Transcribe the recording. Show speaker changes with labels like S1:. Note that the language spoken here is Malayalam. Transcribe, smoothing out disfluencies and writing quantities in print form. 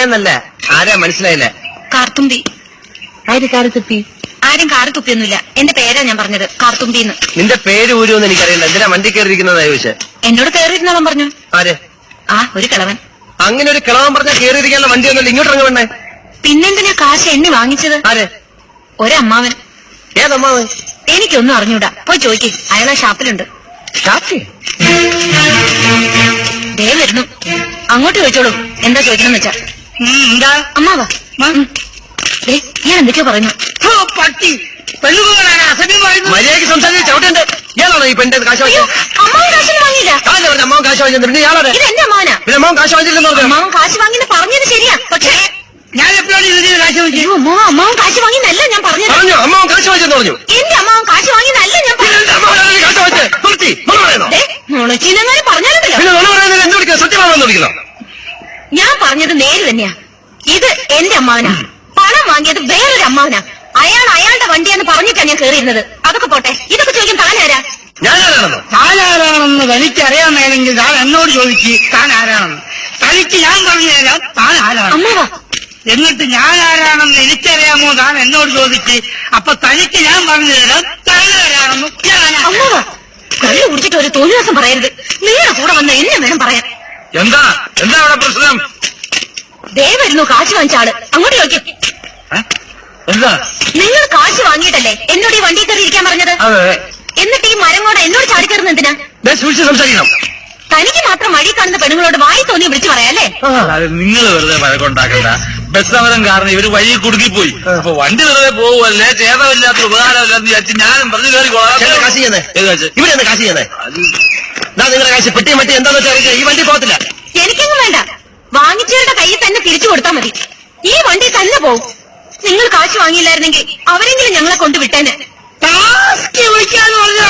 S1: എന്നല്ല. ആരാ മനസ്സിലായില്ല?
S2: കാർത്തുമ്പി.
S1: ആര് കാർത്തുപ്പി?
S2: ആരും കാറ് തുപ്പിയൊന്നുമില്ല. എന്റെ പേരാ ഞാൻ പറഞ്ഞത്, കാർത്തുമ്പിന്ന്.
S1: നിന്റെ പേര് ഊരുമെന്ന് എനിക്കറിയില്ല. എന്തിനാ വണ്ടി കയറിയിരിക്കുന്നതാ ചോദിച്ചേ?
S2: എന്നോട് കയറിയിരുന്നോളം പറഞ്ഞു.
S1: ആര്?
S2: ഒരു കിളവൻ.
S1: അങ്ങനെ ഒരു കിളവൻ പറഞ്ഞാൽ കയറിയിരിക്കാനുള്ള വണ്ടി ഒന്നുമില്ല. ഇങ്ങോട്ട് ഇറങ്ങുവണ്ണേ.
S2: പിന്നെന്തിനാ കാശ് എണ്ണി വാങ്ങിച്ചത്?
S1: ആര്?
S2: ഒരമ്മാവൻ.
S1: ഏതമ്മാവൻ?
S2: എനിക്കൊന്നും അറിഞ്ഞൂടാ. പോയി ചോദിക്ക്, അയാളാ ഷാപ്പിലുണ്ട്. ദേ വരുന്നു. അങ്ങോട്ട് ചോദിച്ചോളൂ, എന്താ ചോദിക്കണമെന്ന് വെച്ചാ.
S3: എന്താ
S2: അമ്മാവാ? ഞാൻ എന്തൊക്കെയോ പറയുന്നു.
S3: പട്ടി പെണ്ണുപോകാനാണ് അസഭ്യം പറയുന്നത്.
S1: മര്യാദയ്ക്ക് സംസാരിച്ച് ചവിട്ടുണ്ട്. ഇയാളാണോ ഈ പെണ്ണിന്റെ കാശ് വാങ്ങിയത്?
S2: അമ്മാവൻ കാശൊന്നും വാങ്ങിയില്ല.
S1: അമ്മാവൻ കാശ് വാങ്ങിച്ചത് പിന്നെ ഇയാളാണ്.
S2: ഇത് എന്റെ അമ്മാവനാ.
S1: പിന്നെ അമ്മാവൻ കാശ് വാങ്ങിച്ചില്ലെന്ന് പറഞ്ഞു.
S2: അമ്മാവൻ കാശ് വാങ്ങിന്ന് പറഞ്ഞത് ശരിയാ, പക്ഷേ
S3: ഞാൻ എപ്പോഴാണ് ഇതിന് കാശ് വാങ്ങിച്ചത്?
S2: അമ്മാവൻ കാശ് വാങ്ങിന്നല്ല ഞാൻ പറഞ്ഞത്.
S1: പറഞ്ഞു അമ്മാവൻ കാശ് വാങ്ങിച്ചെന്ന് പറഞ്ഞു.
S2: എന്റെ അമ്മാവൻ കാശ് വാങ്ങിന്നല്ല ഞാൻ പറഞ്ഞത്. മുളച്ചില്ലെന്നാലും പറഞ്ഞാലുണ്ടല്ലോ.
S1: സത്യമാണെന്ന് വിളിക്കണം.
S2: ഞാൻ പറഞ്ഞത് നേര് തന്നെയാ. ഇത് എന്റെ അമ്മാവനാ. പണം വാങ്ങിയത് വേറൊരു അമ്മാവനാ. അയാൾ അയാളുടെ വണ്ടിയാന്ന് പറഞ്ഞിട്ടാ ഞാൻ കയറിയിരുന്നത്. അതൊക്കെ പോട്ടെ, ഇതൊക്കെ ചോദിക്കാൻ താനാരാ?
S1: ഞാനാരാണെന്നോ?
S3: താനാരാണെന്ന് തനിക്കറിയാൻ മേലെങ്കിൽ താൻ എന്നോട് ചോദിക്ക് താൻ ആരാണെന്ന്. തനിക്ക് ഞാൻ പറഞ്ഞു തരാം താൻ ആരാണ്.
S2: അമ്മാവാ.
S3: എന്നിട്ട് ഞാൻ ആരാണെന്ന് എനിക്കറിയാമോ താൻ എന്നോട് ചോദിക്ക്. അപ്പൊ തനിക്ക് ഞാൻ പറഞ്ഞു തരാം താൻ ആരാണെന്നും.
S2: അമ്മാവാ, കള്ളു കുടിച്ചിട്ട് ഒരു തോന്നിവാസം പറയരുത്. നിങ്ങളുടെ കൂടെ വന്ന എന്നെ വേണം പറയാൻ.
S1: എന്താ അവിടെ പ്രശ്നം?
S2: ദേ വരുന്നു കാശ് വാങ്ങിച്ച ആള്. അങ്ങോട്ട് ചോദിക്കും.
S1: എന്താ?
S2: നിങ്ങൾ കാശ് വാങ്ങിയിട്ടല്ലേ എന്നോട് ഈ വണ്ടി കയറി ഇരിക്കാൻ പറഞ്ഞത്? എന്നിട്ട് ഈ മരം കൂടെ എന്നോട് ചാടിക്കയറുന്ന എന്തിനാ?
S1: സംസാരിക്കണം.
S2: തനിക്ക് മാത്രം വഴി കാണുന്ന പെണ്ണുങ്ങളോട് വായി തോന്നി വിളിച്ചു പറയാല്ലേ?
S4: നിങ്ങൾ വെറുതെ വഴക്കുണ്ടാക്കണ്ട. ബസ് സമരം കാരണം ഇവര് വഴി കുടുങ്ങിപ്പോയി. അപ്പൊ വണ്ടി വെറുതെ പോവല്ലേ, ചേതമില്ലാത്ത ഉപകാരമില്ലാന്ന് വിചാരിച്ച് ഞാനും പറഞ്ഞു കയറിക്കോളാം.
S1: കാശ് ചെയ്യുന്നേ ഇവിടെ കാശ് ചെയ്യുന്നേ. നിങ്ങളുടെ കാശ് പെട്ടി മട്ടി എന്താന്ന് വെച്ചാൽ ഈ വണ്ടി പോകത്തില്ല.
S2: എനിക്കൊന്നും വേണ്ട. വാങ്ങിച്ചവരുടെ കയ്യിൽ തന്നെ തിരിച്ചു കൊടുത്താൽ മതി. ഈ വണ്ടി തന്നെ പോവും. നിങ്ങൾ കാശ് വാങ്ങിയില്ലായിരുന്നെങ്കിൽ അവരെങ്കിലും ഞങ്ങളെ കൊണ്ടുവിട്ടേനെ.
S3: ടാസ്ക് വിളിക്കാന്ന് പറഞ്ഞാൽ